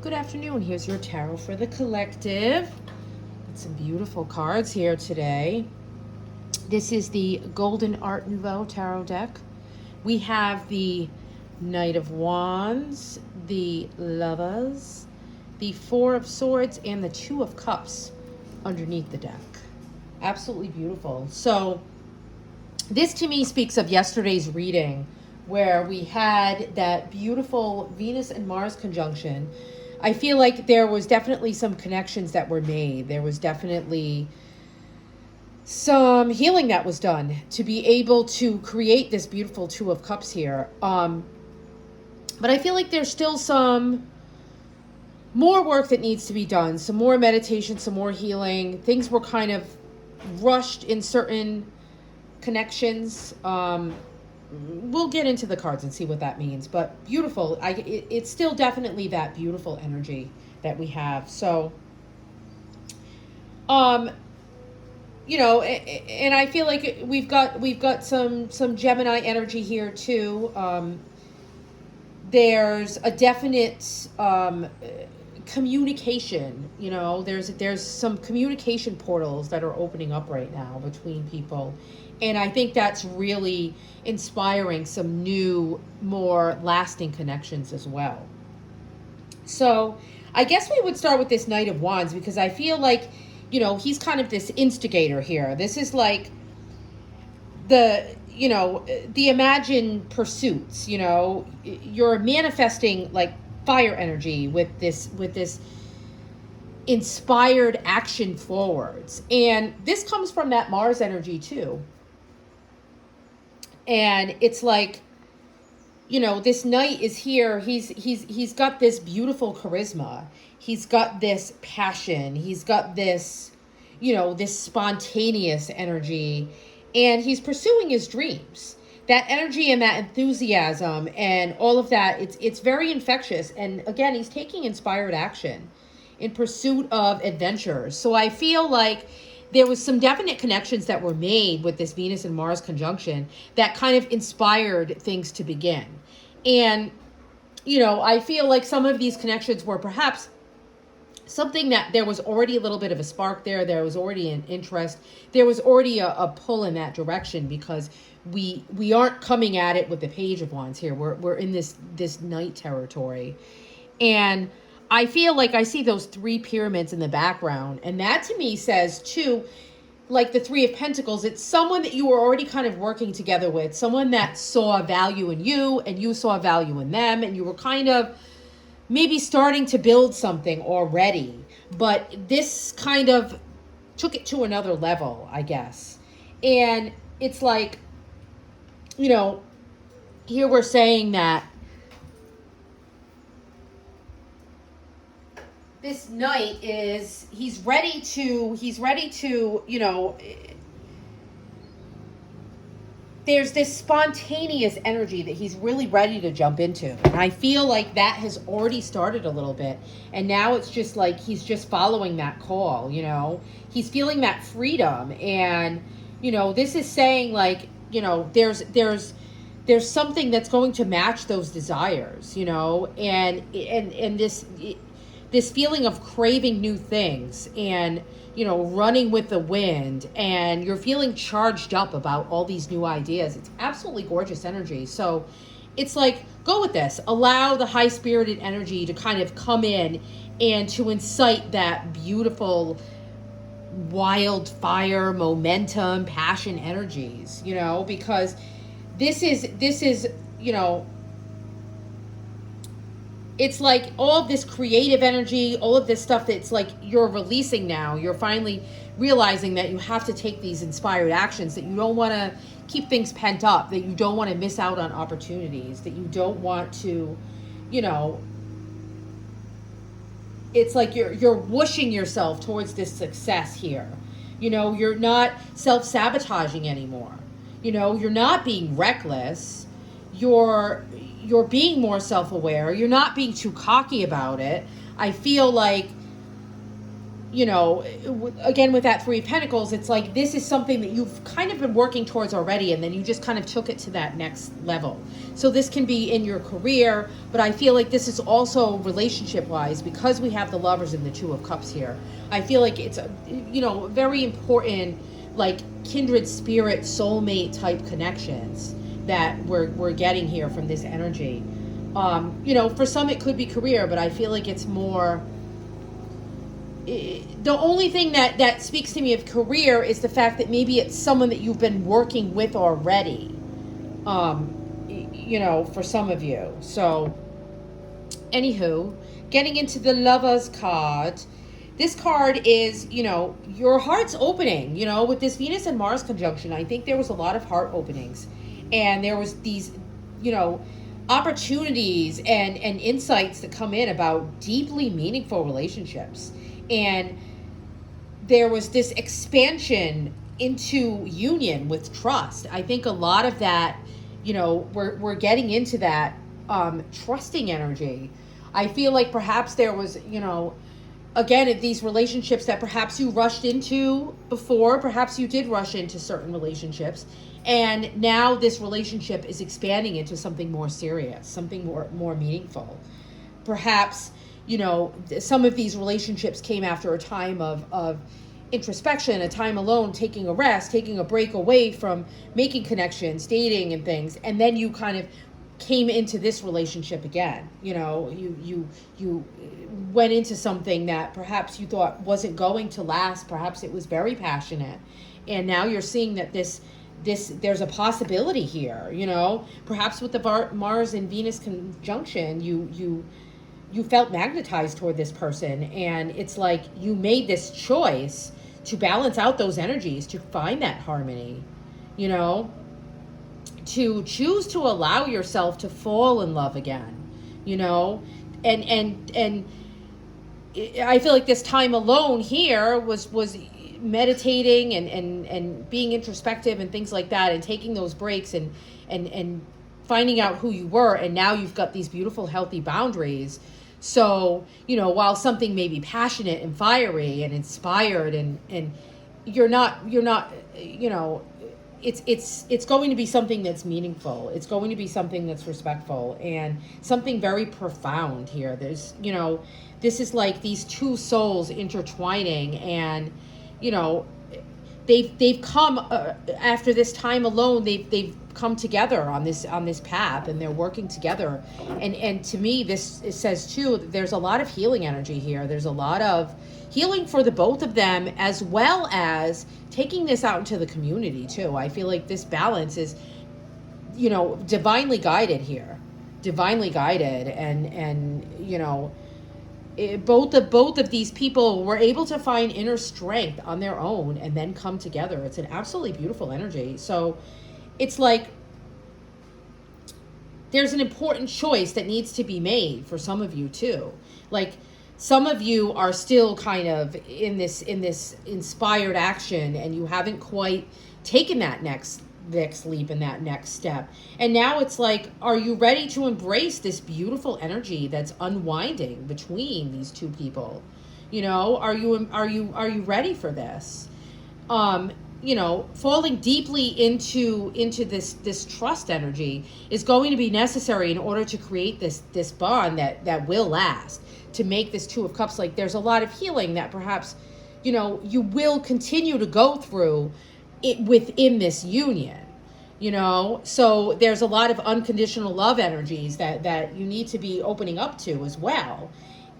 Good afternoon. Here's your tarot for the collective. Some beautiful cards here today. This is the Golden Art Nouveau tarot deck. We have the Knight of Wands, the Lovers, the Four of Swords, and the Two of Cups underneath the deck. Absolutely beautiful. So this to me speaks of yesterday's reading where we had that beautiful Venus and Mars conjunction. I feel like there was definitely some connections that were made. There was definitely some healing that was done to be able to create this beautiful Two of Cups here. But I feel like there's still some more work that needs to be done, some more meditation, some more healing. Things were kind of rushed in certain connections. We'll get into the cards and see what that means, but beautiful. It's still definitely that beautiful energy that we have. So, and I feel like we've got some Gemini energy here too. There's a definite communication. There's some communication portals that are opening up right now between people. And I think that's really inspiring some new, more lasting connections as well. So I guess we would start with this Knight of Wands because I feel like, he's kind of this instigator here. This is like the imagined pursuits, you're manifesting like fire energy with this inspired action forwards. And this comes from that Mars energy too. And it's like, this knight is here. He's got this beautiful charisma. He's got this passion. He's got this, this spontaneous energy, and he's pursuing his dreams. That energy and that enthusiasm and all of that, it's very infectious. And again, he's taking inspired action in pursuit of adventures. So I feel like there was some definite connections that were made with this Venus and Mars conjunction that kind of inspired things to begin. And, I feel like some of these connections were perhaps something that there was already a little bit of a spark there. There was already an interest. There was already a pull in that direction because we aren't coming at it with the Page of Wands here. We're in this Knight territory. And I feel like I see those three pyramids in the background. And that to me says, too, like the Three of Pentacles, it's someone that you were already kind of working together with, someone that saw value in you and you saw value in them. And you were kind of maybe starting to build something already. But this kind of took it to another level, I guess. And it's like, here we're saying that this knight he's ready to, there's this spontaneous energy that he's really ready to jump into. And I feel like that has already started a little bit. And now it's just like he's just following that call, He's feeling that freedom. And, this is saying like, there's something that's going to match those desires, and this feeling of craving new things and, running with the wind, and you're feeling charged up about all these new ideas. It's absolutely gorgeous energy. So it's like, go with this. Allow the high-spirited energy to kind of come in and to incite that beautiful wildfire, momentum, passion energies, because this is, it's like all of this creative energy, all of this stuff that's like you're releasing now. You're finally realizing that you have to take these inspired actions, that you don't want to keep things pent up, that you don't want to miss out on opportunities, that you don't want to, it's like you're whooshing yourself towards this success here. You're not self-sabotaging anymore. You're not being reckless. You're being more self-aware. You're not being too cocky about it. I feel like you know, again with that Three of Pentacles, it's like this is something that you've kind of been working towards already, and then you just kind of took it to that next level. So this can be in your career, but I feel like this is also relationship wise, because we have the Lovers and the Two of Cups here. I feel like it's, you know, very important, like kindred spirit, soulmate type connections that we're getting here from this energy. You know, for some it could be career, but I feel like it's more, the only thing that speaks to me of career is the fact that maybe it's someone that you've been working with already, you know, for some of you. So anywho, getting into the Lovers card, this card is, you know, your heart's opening. You know, with this Venus and Mars conjunction, I think there was a lot of heart openings, and there was these, you know, opportunities and insights that come in about deeply meaningful relationships. And there was this expansion into union with trust. I think a lot of that, you know, we're getting into that trusting energy. I feel like perhaps there was, you know, again, these relationships that perhaps you rushed into before, perhaps you did rush into certain relationships, and now this relationship is expanding into something more serious, something more meaningful. Perhaps, you know, some of these relationships came after a time of introspection, a time alone, taking a rest, taking a break away from making connections, dating and things, and then you kind of came into this relationship again. You know, you went into something that perhaps you thought wasn't going to last. Perhaps it was very passionate, and now you're seeing that this there's a possibility here. You know, perhaps with the Mars and Venus conjunction, you felt magnetized toward this person, and it's like you made this choice to balance out those energies, to find that harmony, you know, to choose to allow yourself to fall in love again, you know, and I feel like this time alone here was meditating and being introspective and things like that, and taking those breaks and finding out who you were, and now you've got these beautiful healthy boundaries. So, you know, while something may be passionate and fiery and inspired, and you're not, you know, it's going to be something that's meaningful. It's going to be something that's respectful and something very profound here. There's, you know, this is like these two souls intertwining, and, you know, they've come after this time alone. They've come together on this path, and they're working together. And to me, this it says too that there's a lot of healing energy here. There's a lot of healing for the both of them, as well as taking this out into the community too. I feel like this balance is, you know, divinely guided here, divinely guided, and you know, both of these people were able to find inner strength on their own and then come together. It's an absolutely beautiful energy. So it's like there's an important choice that needs to be made for some of you too. Like, some of you are still kind of in this inspired action, and you haven't quite taken that next leap and that next step. And now it's like, are you ready to embrace this beautiful energy that's unwinding between these two people? You know, are you ready for this? You know, falling deeply into this trust energy is going to be necessary in order to create this bond that will last, to make this Two of Cups. Like, there's a lot of healing that perhaps, you know, you will continue to go through it within this union, you know. So there's a lot of unconditional love energies that you need to be opening up to as well.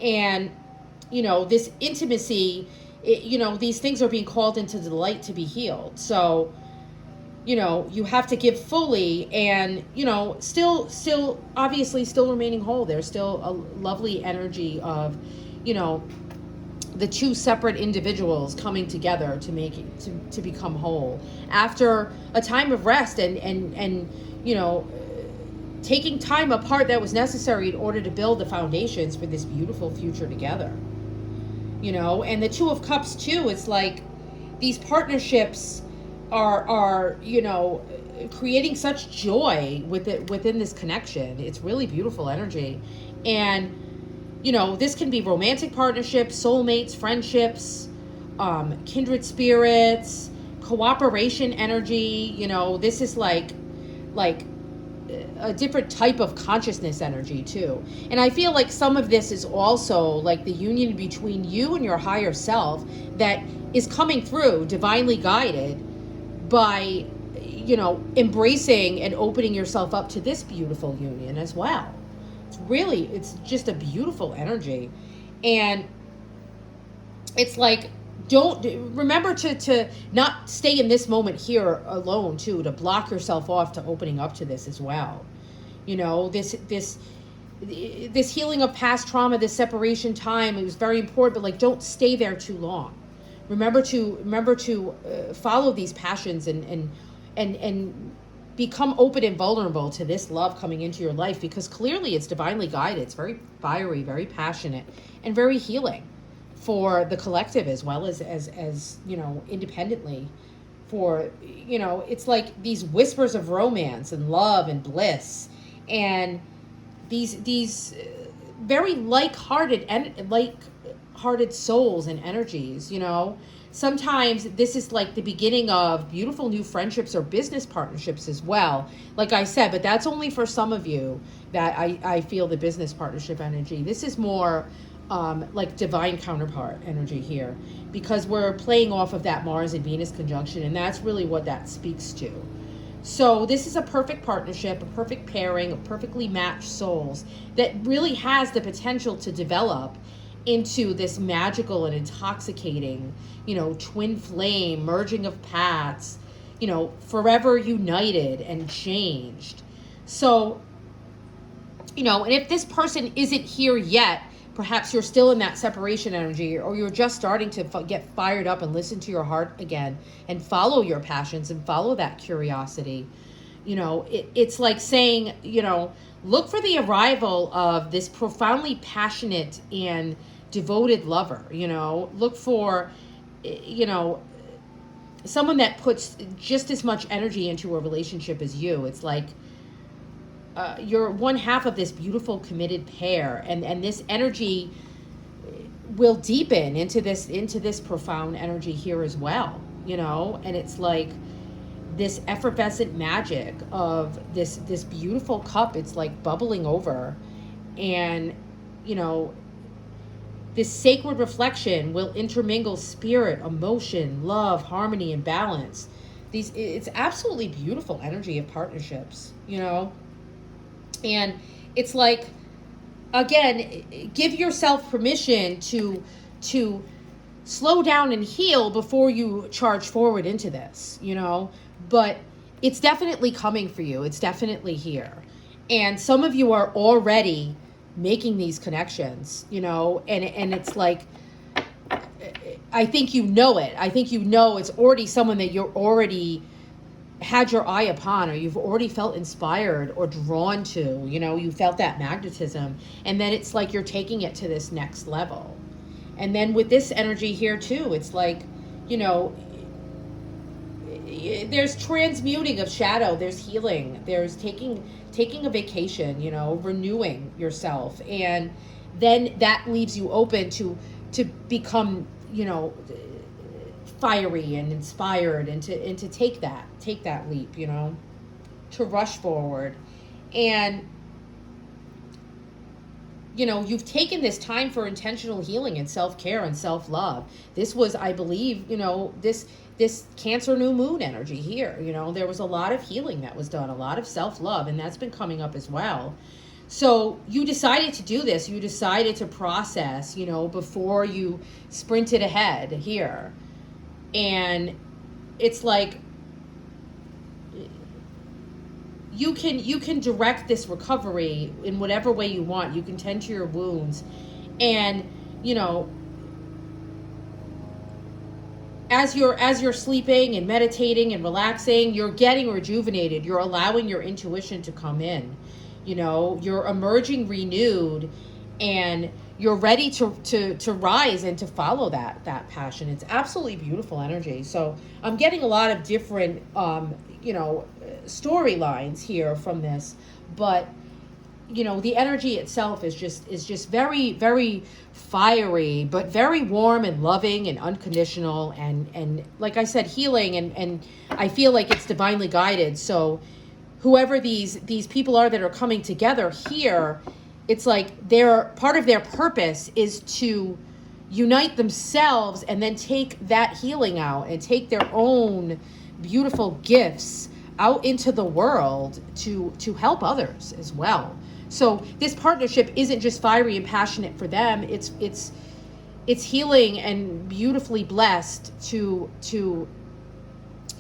And, you know, this intimacy, you know, these things are being called into the light to be healed. So, you know, you have to give fully, and, you know, still obviously still remaining whole. There's still a lovely energy of, you know, the two separate individuals coming together to make it to become whole after a time of rest and you know, taking time apart that was necessary in order to build the foundations for this beautiful future together. You know, and the Two of Cups too, it's like these partnerships are you know, creating such joy within this connection. It's really beautiful energy. And, this can be romantic partnerships, soulmates, friendships, kindred spirits, cooperation energy. This is like a different type of consciousness energy too. And I feel like some of this is also like the union between you and your higher self that is coming through, divinely guided by, embracing and opening yourself up to this beautiful union as well. It's just a beautiful energy. And it's like, don't remember to not stay in this moment here alone too, to block yourself off to opening up to this as well. This healing of past trauma, this separation time, it was very important, but like, don't stay there too long. Remember to follow these passions and become open and vulnerable to this love coming into your life, because clearly it's divinely guided. It's very fiery, very passionate, and very healing for the collective as well as independently. For it's like these whispers of romance and love and bliss, and these very like-hearted souls and energies. Sometimes this is like the beginning of beautiful new friendships or business partnerships as well, like I said, but that's only for some of you that I feel the business partnership energy. This is more like divine counterpart energy here, because we're playing off of that Mars and Venus conjunction, and that's really what that speaks to. So this is a perfect partnership, a perfect pairing of perfectly matched souls that really has the potential to develop into this magical and intoxicating, twin flame merging of paths, forever united and changed. So, and if this person isn't here yet, perhaps you're still in that separation energy, or you're just starting to get fired up and listen to your heart again and follow your passions and follow that curiosity. It's like saying, look for the arrival of this profoundly passionate and devoted lover. Look for, someone that puts just as much energy into a relationship as you. It's like, you're one half of this beautiful committed pair, and this energy will deepen into this profound energy here as well. And it's like this effervescent magic of this beautiful cup. It's like bubbling over, and this sacred reflection will intermingle spirit, emotion, love, harmony, and balance. It's absolutely beautiful energy of partnerships. And it's like, again, give yourself permission to slow down and heal before you charge forward into this, but it's definitely coming for you. It's definitely here. And some of you are already making these connections, and it's like, I think it. I think it's already someone that you're already had your eye upon, or you've already felt inspired or drawn to. You felt that magnetism, and then it's like you're taking it to this next level. And then with this energy here too, it's like, there's transmuting of shadow, there's healing, there's taking a vacation, renewing yourself, and then that leaves you open to become, fiery and inspired, and to take that leap, to rush forward. And you've taken this time for intentional healing and self-care and self-love. This was, I believe, this Cancer new moon energy here. There was a lot of healing that was done, a lot of self-love, and that's been coming up as well. So you decided to do this. You decided to process, before you sprinted ahead here. And it's like, you can direct this recovery in whatever way you want. You can tend to your wounds, and as you're sleeping and meditating and relaxing, you're getting rejuvenated. You're allowing your intuition to come in. You're emerging renewed, and you're ready to rise and to follow that passion. It's absolutely beautiful energy. So I'm getting a lot of different storylines here from this, but you know, the energy itself is just very, very fiery, but very warm and loving and unconditional, and like I said, healing, and I feel like it's divinely guided. So whoever these people are that are coming together here, it's like their part of their purpose is to unite themselves and then take that healing out and take their own beautiful gifts out into the world to help others as well. So this partnership isn't just fiery and passionate for them. It's healing and beautifully blessed to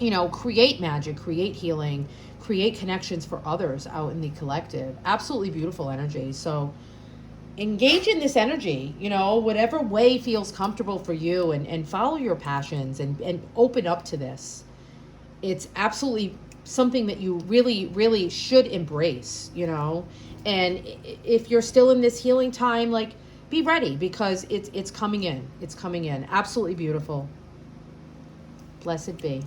you know, create magic, create healing, create connections for others out in the collective. Absolutely beautiful energy. So engage in this energy, you know, whatever way feels comfortable for you, and follow your passions, and open up to this. It's absolutely something that you really, really should embrace, you know. And if you're still in this healing time, like, be ready, because it's coming in. It's coming in. Absolutely beautiful. Blessed be.